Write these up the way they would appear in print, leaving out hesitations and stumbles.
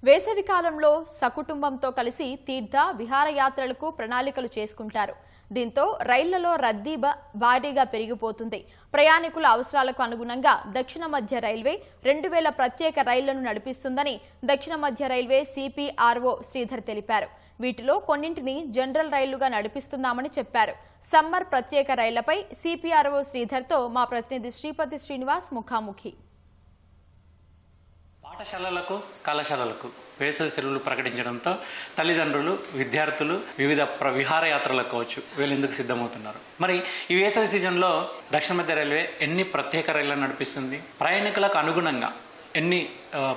వేసవి కాలంలో సకుటుంబంతో కలిసి తీర్థ విహారయాత్రలకు ప్రణాళికలు చేసుకుంటారు. దీంతో రైళ్లలో రద్దీ భారీగా పెరిగిపోతుంది. ప్రయాణికుల అవసరాలకు అనుగుణంగా దక్షిణ మధ్య రైల్వే 2000 ప్రత్యేక రైళ్లను నడిపిస్తుందని దక్షిణ మధ్య రైల్వే సిపిఆర్ఓ శ్రీధర్ తెలిపారు. వీటిలో కొన్నింటిని జనరల్ రైళ్లుగా నడిపిస్తున్నామని చెప్పారు. సమ్మర్ ప్రత్యేక రైళ్లపై సిపిఆర్ఓ శ్రీధర్తో మా ప్రతినిధి శ్రీపతి శ్రీనివాస్ ముఖాముఖి. పాఠశాలలకు కళాశాలలకు వేసవి సెలవులు ప్రకటించడంతో తల్లిదండ్రులు విద్యార్థులు వివిధ విహారయాత్రలకు కావచ్చు వీళ్ళు ఎందుకు సిద్ధమవుతున్నారు. మరి ఈ వేసవి సీజన్లో దక్షిణ మధ్య రైల్వే ఎన్ని ప్రత్యేక రైళ్లను నడిపిస్తుంది, ప్రయాణికులకు అనుగుణంగా ఎన్ని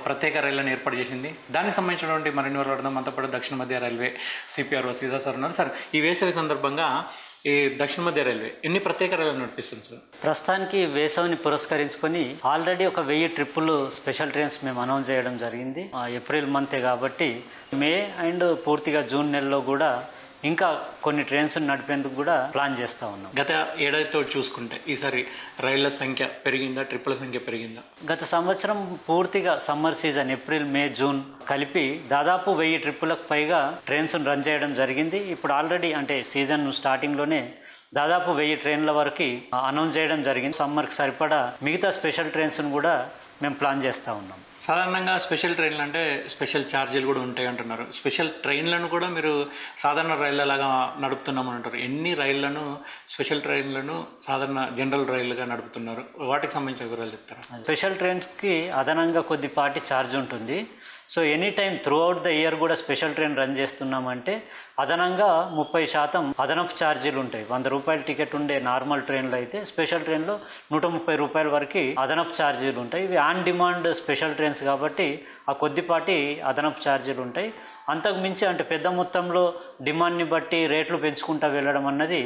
ప్రత్యేక రైళ్లను ఏర్పాటు చేసింది, దానికి సంబంధించినటువంటి మరిన్ని వివరాలు మనతో పాటు దక్షిణ మధ్య రైల్వే సిపిఆర్ఓ సీదా సార్ ఉన్నారు. సార్, ఈ వేసవి సందర్భంగా ఈ దక్షిణ మధ్య రైల్వే ఎన్ని ప్రత్యేక రైళ్లను నడిపిస్తుంది సార్? ప్రస్తుతానికి వేసవిని పురస్కరించుకొని ఆల్రెడీ ఒక 1000 ట్రిప్పులు స్పెషల్ ట్రైన్స్ మేము అనౌన్స్ చేయడం జరిగింది. ఏప్రిల్ మంతే కాబట్టి మే అండ్ పూర్తిగా జూన్ నెలలో కూడా ఇంకా కొన్ని ట్రైన్స్ నడిపేందుకు కూడా ప్లాన్ చేస్తూ ఉన్నాం. గత ఏడాదితో చూసుకుంటే ఈసారి రైళ్ల సంఖ్య పెరిగిందా, ట్రిప్పుల సంఖ్య పెరిగిందా? గత సంవత్సరం పూర్తిగా summer season April May June కలిపి దాదాపు 1000 ట్రిప్పులకు పైగా ట్రైన్స్ రన్ చేయడం జరిగింది. ఇప్పుడు ఆల్రెడీ అంటే సీజన్ స్టార్టింగ్లోనే దాదాపు 1000 ట్రైన్ల వరకు అనౌన్స్ చేయడం జరిగింది. సమ్మర్కి సరిపడా మిగతా స్పెషల్ ట్రైన్స్ కూడా మేము ప్లాన్ చేస్తూ ఉన్నాం. సాధారణంగా స్పెషల్ ట్రైన్లు అంటే స్పెషల్ ఛార్జీలు కూడా ఉంటాయి అంటున్నారు. స్పెషల్ ట్రైన్లను కూడా మీరు సాధారణ రైళ్లలాగా నడుపుతున్నామని అంటారు. ఎన్ని రైళ్లను, స్పెషల్ ట్రైన్లను సాధారణ జనరల్ రైళ్లుగా నడుపుతున్నారు? వాటికి సంబంధించిన వివరాలు చెప్తారా? స్పెషల్ ట్రైన్స్కి అదనంగా కొద్దిపాటి ఛార్జ్ ఉంటుంది. So any time through out the year కూడా స్పెషల్ ట్రైన్ రన్ చేస్తున్నామంటే అదనంగా 30% అదనపు ఛార్జీలు ఉంటాయి. 100 రూపాయల టికెట్ ఉండే నార్మల్ ట్రైన్లో అయితే స్పెషల్ ట్రైన్లో 130 రూపాయల వరకు అదనపు ఛార్జీలు ఉంటాయి. ఇవి ఆన్ డిమాండ్ స్పెషల్ ట్రైన్స్ కాబట్టి ఆ కొద్దిపాటి అదనపు ఛార్జీలు ఉంటాయి. అంతకు మించి అంటే పెద్ద మొత్తంలో డిమాండ్ని బట్టి రేట్లు పెంచుకుంటూ వెళ్ళడం అన్నది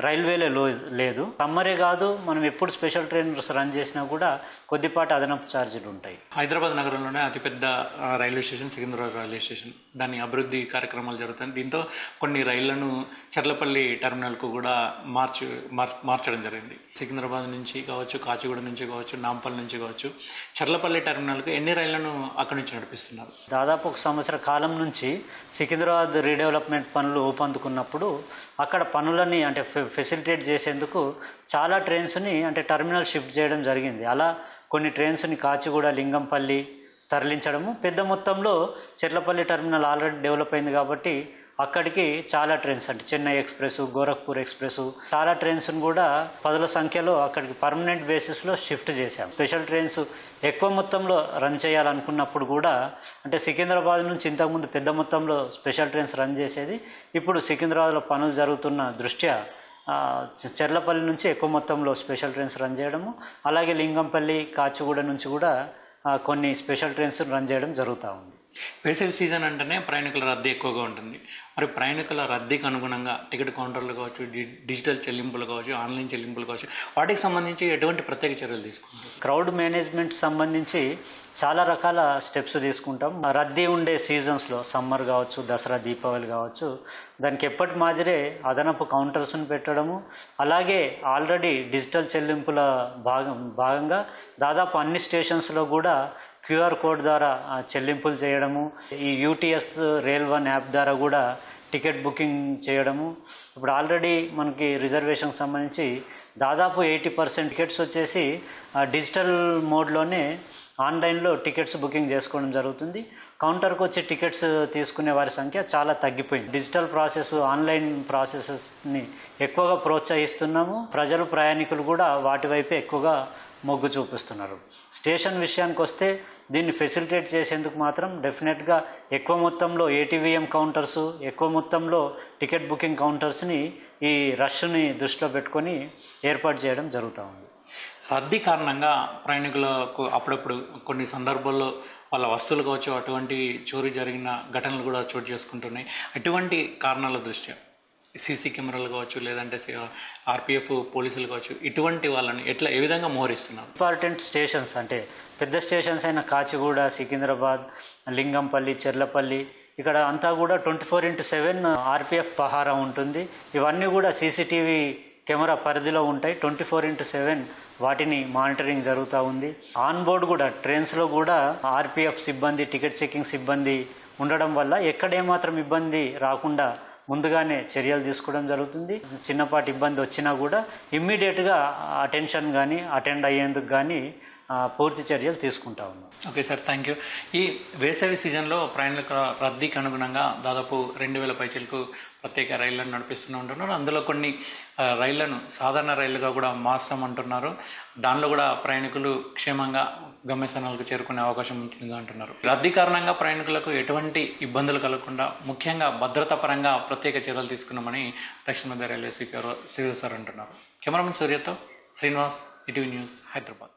రైల్వేలో లేదు. సమ్మరే కాదు, మనం ఎప్పుడు స్పెషల్ ట్రైన్స్ రన్ చేసినా కూడా కొద్దిపాటి అదనపు ఛార్జీలు ఉంటాయి. హైదరాబాద్ నగరంలోనే అతిపెద్ద railway station Secunderabad railway station. దాని అభివృద్ధి కార్యక్రమాలు జరుగుతాయి. దీంతో కొన్ని రైళ్లను చర్లపల్లి టెర్మినల్కు కూడా మార్చడం జరిగింది. సికింద్రాబాద్ నుంచి కావచ్చు, కాచిగూడ నుంచి కావచ్చు, నాంపల్లి నుంచి కావచ్చు, చర్లపల్లి టెర్మినల్కు ఎన్ని రైళ్లను అక్కడి నుంచి నడిపిస్తున్నారు? దాదాపు 1 సంవత్సర కాలం నుంచి సికింద్రాబాద్ రీడెవలప్మెంట్ పనులు ఊపందుకున్నప్పుడు అక్కడ పనులని అంటే ఫెసిలిటేట్ చేసేందుకు చాలా ట్రైన్స్ని అంటే టెర్మినల్ షిఫ్ట్ చేయడం జరిగింది. అలా కొన్ని ట్రైన్స్ని కాచిగూడ, లింగంపల్లి తరలించడము, పెద్ద మొత్తంలో చెర్లపల్లి టెర్మినల్ ఆల్రెడీ డెవలప్ అయింది కాబట్టి అక్కడికి చాలా ట్రైన్స్ అంటే చెన్నై ఎక్స్ప్రెస్, గోరఖ్పూర్ ఎక్స్ప్రెస్ చాలా ట్రైన్స్ను కూడా 10ల సంఖ్యలో అక్కడికి పర్మనెంట్ బేసిస్లో షిఫ్ట్ చేశాం. స్పెషల్ ట్రైన్స్ ఎక్కువ మొత్తంలో రన్ చేయాలనుకున్నప్పుడు కూడా అంటే సికింద్రాబాద్ నుంచి ఇంతకుముందు పెద్ద మొత్తంలో స్పెషల్ ట్రైన్స్ రన్ చేసేది. ఇప్పుడు సికింద్రాబాద్లో పనులు జరుగుతున్న దృష్ట్యా చెర్లపల్లి నుంచి ఎక్కువ మొత్తంలో స్పెషల్ ట్రైన్స్ రన్ చేయడము, అలాగే లింగంపల్లి, కాచిగూడ నుంచి కూడా కొన్ని స్పెషల్ ట్రైన్స్ రన్ చేయడం జరుగుతూ ఉంది. వేసవి సీజన్ అంటేనే ప్రయాణికుల రద్దీ ఎక్కువగా ఉంటుంది. మరి ప్రయాణికుల రద్దీకి అనుగుణంగా టికెట్ కౌంటర్లు కావచ్చు, డిజిటల్ చెల్లింపులు కావచ్చు, ఆన్లైన్ చెల్లింపులు కావచ్చు, వాటికి సంబంధించి ఎటువంటి ప్రత్యేక చర్యలు తీసుకుంటారు? క్రౌడ్ మేనేజ్మెంట్ సంబంధించి చాలా రకాల స్టెప్స్ తీసుకుంటాం. రద్దీ ఉండే సీజన్స్లో సమ్మర్ కావచ్చు, దసరా, దీపావళి కావచ్చు, దానికి ఎప్పటి మాదిరే అదనపు కౌంటర్స్ని పెట్టడము, అలాగే ఆల్రెడీ డిజిటల్ చెల్లింపుల భాగంగా దాదాపు అన్ని స్టేషన్స్లో కూడా QR కోడ్ ద్వారా చెల్లింపులు చేయడము, ఈ UTS రైల్1 యాప్ ద్వారా కూడా టికెట్ బుకింగ్ చేయడము. ఇప్పుడు ఆల్రెడీ మనకి రిజర్వేషన్కి సంబంధించి దాదాపు 80% టికెట్స్ వచ్చేసి డిజిటల్ మోడ్లోనే ఆన్లైన్లో టికెట్స్ బుకింగ్ చేసుకోవడం జరుగుతుంది. కౌంటర్కి వచ్చే టికెట్స్ తీసుకునే వారి సంఖ్య చాలా తగ్గిపోయింది. డిజిటల్ ప్రాసెస్, ఆన్లైన్ ప్రాసెసెస్ని ఎక్కువగా ప్రోత్సహిస్తున్నాము. ప్రజలు, ప్రయాణికులు కూడా వాటి వైపే ఎక్కువగా మొగ్గు చూపిస్తున్నారు. స్టేషన్ విషయానికి వస్తే దీన్ని ఫెసిలిటేట్ చేసేందుకు మాత్రం డెఫినెట్గా ఎక్కువ మొత్తంలో ATVM కౌంటర్స్, ఎక్కువ మొత్తంలో టికెట్ బుకింగ్ కౌంటర్స్ని ఈ రష్ని దృష్టిలో పెట్టుకొని ఏర్పాటు చేయడం జరుగుతూ ఉంది. రద్దీ కారణంగా ప్రయాణికులకు అప్పుడప్పుడు కొన్ని సందర్భాల్లో వాళ్ళ వస్తువులు కావచ్చు, అటువంటి చోరీ జరిగిన ఘటనలు కూడా చోటు చేసుకుంటున్నాయి. అటువంటి కారణాల దృష్ట్యా సీసీ కెమెరాలు కావచ్చు, లేదంటే RPF పోలీసులు కావచ్చు, ఇటువంటి వాళ్ళని ఏ విధంగా మోహరిస్తున్నారు? ఇంపార్టెంట్ స్టేషన్స్ అంటే పెద్ద స్టేషన్స్ అయిన కాచిగూడ, సికింద్రాబాద్, లింగంపల్లి, చెర్లపల్లి ఇక్కడ అంతా కూడా 24/7 RPF పహారా ఉంటుంది. ఇవన్నీ కూడా CCTV కెమెరా పరిధిలో ఉంటాయి. 24/7 వాటిని మానిటరింగ్ జరుగుతూ ఉంది. ఆన్ బోర్డ్ కూడా ట్రైన్స్లో కూడా ఆర్పిఎఫ్ సిబ్బంది, టికెట్ చెకింగ్ సిబ్బంది ఉండడం వల్ల ఎక్కడేమాత్రం ఇబ్బంది రాకుండా ముందుగానే చర్యలు తీసుకోవడం జరుగుతుంది. చిన్నపాటి ఇబ్బంది వచ్చినా కూడా ఇమ్మీడియట్గా అటెన్షన్ కానీ అటెండ్ అయ్యేందుకు కానీ పూర్తి చర్యలు తీసుకుంటా ఉన్నాం. Okay sir, thank you. ఈ వేసవి సీజన్లో ప్రయాణికుల రద్దీకి అనుగుణంగా దాదాపు 2000 పైచలకు ప్రత్యేక రైళ్లను నడిపిస్తూ ఉంటున్నారు. అందులో కొన్ని రైళ్లను సాధారణ రైళ్లుగా కూడా మార్చామంటున్నారు. దానిలో కూడా ప్రయాణికులు క్షేమంగా గమ్యస్థానాలకు చేరుకునే అవకాశం ఉంటుంది అంటున్నారు. రద్దీ కారణంగా ప్రయాణికులకు ఎటువంటి ఇబ్బందులు కలగకుండా ముఖ్యంగా భద్రతా పరంగా ప్రత్యేక చర్యలు తీసుకున్నామని దక్షిణ మధ్య రైల్వే సిపి శ్రీధర్ సార్ అంటున్నారు. కెమెరామెన్ సూర్యతో శ్రీనివాస్, ఈటీవీ న్యూస్, హైదరాబాద్.